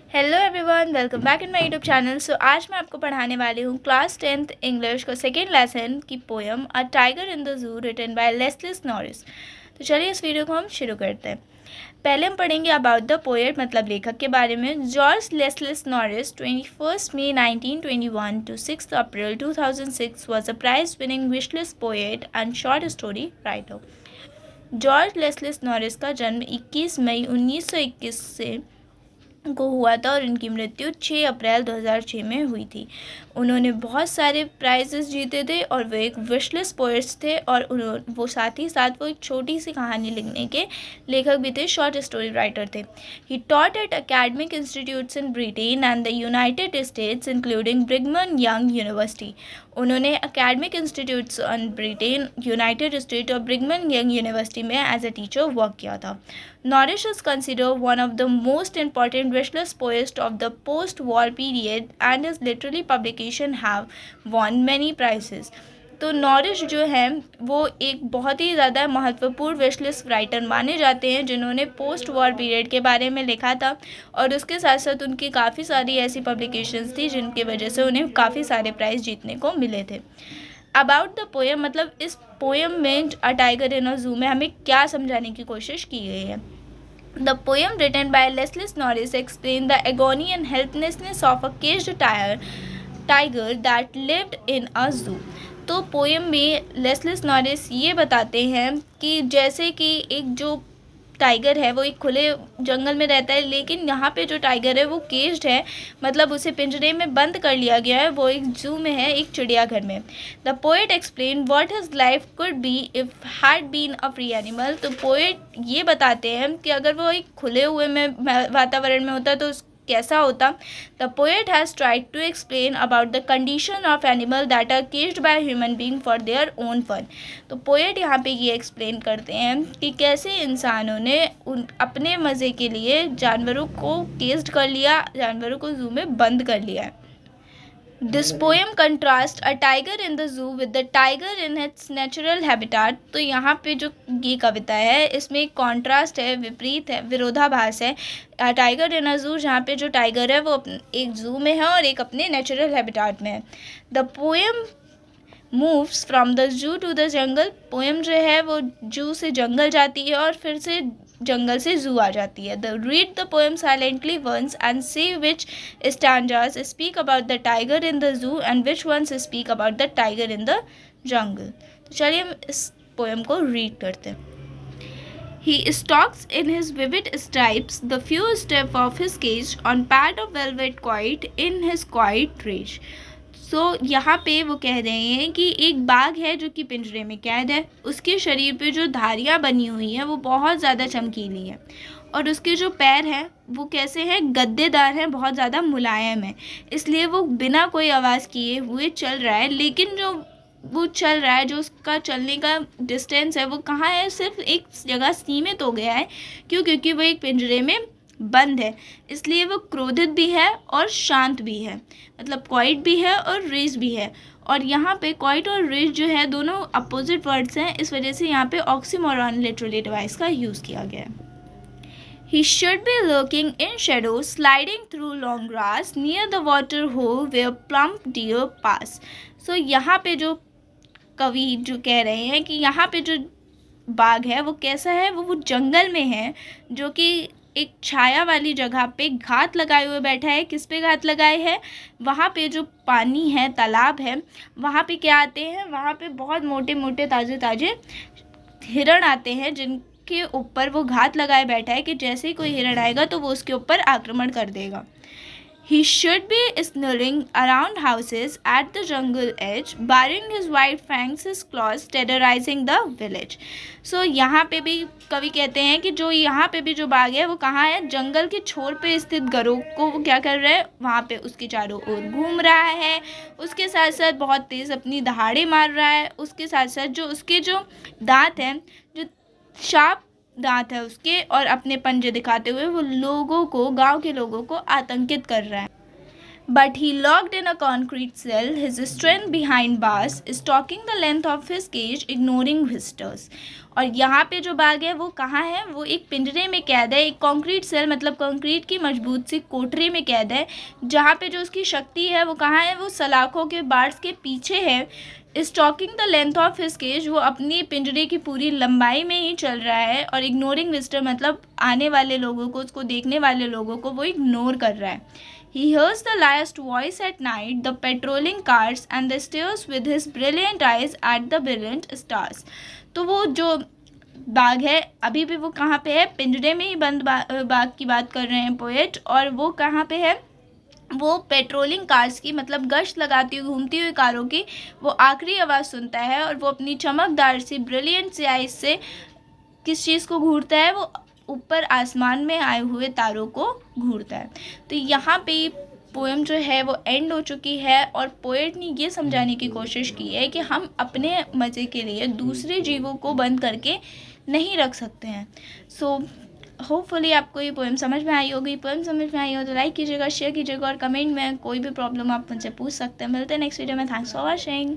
Hello everyone, welcome back in my YouTube channel. आज मैं आपको पढ़ाने वाली हूँ क्लास 10th इंग्लिश का सेकेंड लेसन की poem a tiger in the zoo written by Leslie Norris. तो चलिए इस वीडियो को हम शुरू करते हैं। पहले हम पढ़ेंगे अबाउट द पोएट, मतलब लेखक के बारे में। George Leslie Norris 21 May 1921 to 6 April 2006 was a prize winning English poet and short story writer. George Leslie Norris का जन्म 21 मई 1921 से को हुआ था और उनकी मृत्यु 6 अप्रैल 2006 में हुई थी। उन्होंने बहुत सारे प्राइजेस जीते थे और वो एक विशलिस्ट पोएट्स थे और वो साथ ही साथ वो एक छोटी सी कहानी लिखने के लेखक भी थे, शॉर्ट स्टोरी राइटर थे। He taught at academic institutes in Britain and the United States including Brigham Young University. उन्होंने academic institutes in Britain, United State और ब्रिघम यंग यूनिवर्सिटी में एज अ टीचर वर्क किया था। Norris is considered one of the most important wishless poets of the post-war period and his literary publication have won many prizes. तो nourish जो है वो एक बहुत ही ज़्यादा महत्वपूर्ण विशलिस्ट राइटर माने जाते हैं जिन्होंने पोस्ट वॉर पीरियड के बारे में लिखा था और उसके साथ साथ उनकी काफ़ी सारी ऐसी पब्लिकेशंस थी जिनकी वजह से उन्हें काफ़ी सारे प्राइज़ जीतने को मिले थे। अबाउट द पोएम, मतलब इस पोएम में अ टाइगर इन अ जू में हमें क्या समझाने की कोशिश की गई है। The poem written by Leslie Norris explained the agony and helplessness of a caged tiger that lived in a zoo. तो पोएम में लेस्ली नॉरिस ये बताते हैं कि जैसे कि एक जो टाइगर है वो एक खुले जंगल में रहता है, लेकिन यहाँ पे जो टाइगर है वो केज्ड है, मतलब उसे पिंजरे में बंद कर लिया गया है। वो एक जू में है, एक चिड़ियाघर में। The poet explain what his life could be if had been a free animal. तो पोएट ये बताते हैं कि अगर वो एक खुले हुए में वातावरण में होता तो कैसा होता। The poet has tried to explain about the condition of animal that are caged by human being for their own fun. तो पोएट यहाँ पे ये एक्सप्लेन करते हैं कि कैसे इंसानों ने अपने मज़े के लिए जानवरों को केज्ड कर लिया, जानवरों को जू में बंद कर लिया है। This poem contrast a tiger in the जू with the tiger in its natural habitat. तो यहाँ पे जो ये कविता है इसमें एक कॉन्ट्रास्ट है, विपरीत है, विरोधाभास है। टाइगर इन अ जू, जहाँ पे जो टाइगर है वो एक जू में है और एक अपने नेचुरल हैबिटाट में है। The poem moves from the zoo to the jungle. Poem जो है वो जू से जंगल जाती है और फिर से जंगल से जू आ जाती है। The read the poem silently once and see which stanzas speak about the tiger in the zoo and which ones speak about the tiger in the jungle. तो चलिए हम इस पोएम को रीड करते हैं। He stalks in his vivid stripes the few steps of his cage on pad of velvet quiet in his quiet rage. यहाँ पे वो कह रहे हैं कि एक बाघ है जो कि पिंजरे में कैद है। उसके शरीर पे जो धारियाँ बनी हुई हैं वो बहुत ज़्यादा चमकीली हैं और उसके जो पैर हैं वो कैसे हैं, गद्देदार हैं, बहुत ज़्यादा मुलायम है। इसलिए वो बिना कोई आवाज़ किए हुए चल रहा है, लेकिन जो वो चल रहा है, जो उसका चलने का डिस्टेंस है वो कहाँ है, सिर्फ एक जगह सीमित हो गया है। क्यों? क्योंकि वो एक पिंजरे में बंद है, इसलिए वो क्रोधित भी है और शांत भी है, मतलब क्वाइट भी है और रेज भी है। और यहाँ पे क्वाइट और रेज जो है दोनों अपोजिट वर्ड्स हैं, इस वजह से यहाँ पे ऑक्सीमोरॉन लिटरेरी डिवाइस का यूज़ किया गया है। He should be lurking in shadow, sliding through long grass near the water hole where plump deer pass. So यहाँ पे जो कवि जो कह रहे हैं कि यहाँ पे जो बाघ है वो कैसा है, वो जंगल में है, जो कि एक छाया वाली जगह पे घात लगाए हुए बैठा है। किस पे घात लगाए है? वहाँ पे जो पानी है, तालाब है, वहाँ पे क्या आते हैं, वहाँ पे बहुत मोटे मोटे ताज़े ताज़े हिरण आते हैं जिनके ऊपर वो घात लगाए बैठा है कि जैसे ही कोई हिरण आएगा तो वो उसके ऊपर आक्रमण कर देगा। He should be snurring around houses at the jungle edge, baring his white fangs, his claws, terrorizing the village. So यहाँ पे भी कवि कहते हैं कि जो यहाँ पे भी जो बाघ है वो कहाँ है, जंगल के छोर पे स्थित घरों को वो क्या कर रहा है, वहाँ पे उसके चारों ओर घूम रहा है। उसके साथ साथ बहुत तेज़ अपनी दहाड़े मार रहा है। उसके साथ साथ जो उसके जो दांत हैं, जो शार्प दांत है उसके, और अपने पंजे दिखाते हुए वो लोगों को, गांव के लोगों को आतंकित कर रहा है। But he locked in a concrete cell, his strength behind bars, stalking the length of his cage, ignoring visitors. और यहाँ पे जो बाघ है वो कहाँ है, वो एक पिंजरे में कैद है, एक कंक्रीट सेल मतलब कंक्रीट की मजबूत सी कोठरी में कैद है, जहाँ पे जो उसकी शक्ति है वो कहाँ है, वो सलाखों के बार्स के पीछे है. Stalking the length of his cage, वो अपनी पिंजरे की पूरी लंबाई में ही चल रहा है, और इग्नोरिंग विजिटर मतलब आने वाले लोगों को, उसको देखने वाले लोगों को वो इग्नोर कर रहा है. He hears the last voice at night, the patrolling cars and the stares with his brilliant eyes at the brilliant stars. तो वो जो बाघ है अभी भी वो कहाँ पे है, पिंजरे में ही बंद बाघ की बात कर रहे हैं पोएट. और वो कहाँ पे है, वो पेट्रोलिंग कार्स की मतलब गश्त लगाती हुई घूमती हुई कारों की वो आखिरी आवाज़ सुनता है, और वो अपनी चमकदार सी ब्रिलियंट सी आइज से किस चीज़ को घूरता है, वो ऊपर आसमान में आए हुए तारों को घूरता है. तो यहाँ पे पोएम जो है वो एंड हो चुकी है, और पोएट ने ये समझाने की कोशिश की है कि हम अपने मज़े के लिए दूसरे जीवों को बंद करके नहीं रख सकते हैं. सो होपफुली आपको ये पोएम समझ में आई होगी. पोएम समझ में आई हो तो लाइक कीजिएगा, शेयर कीजिएगा, और कमेंट में कोई भी प्रॉब्लम आप मुझसे पूछ सकते हैं. मिलते हैं नेक्स्ट वीडियो में. Thanks for watching.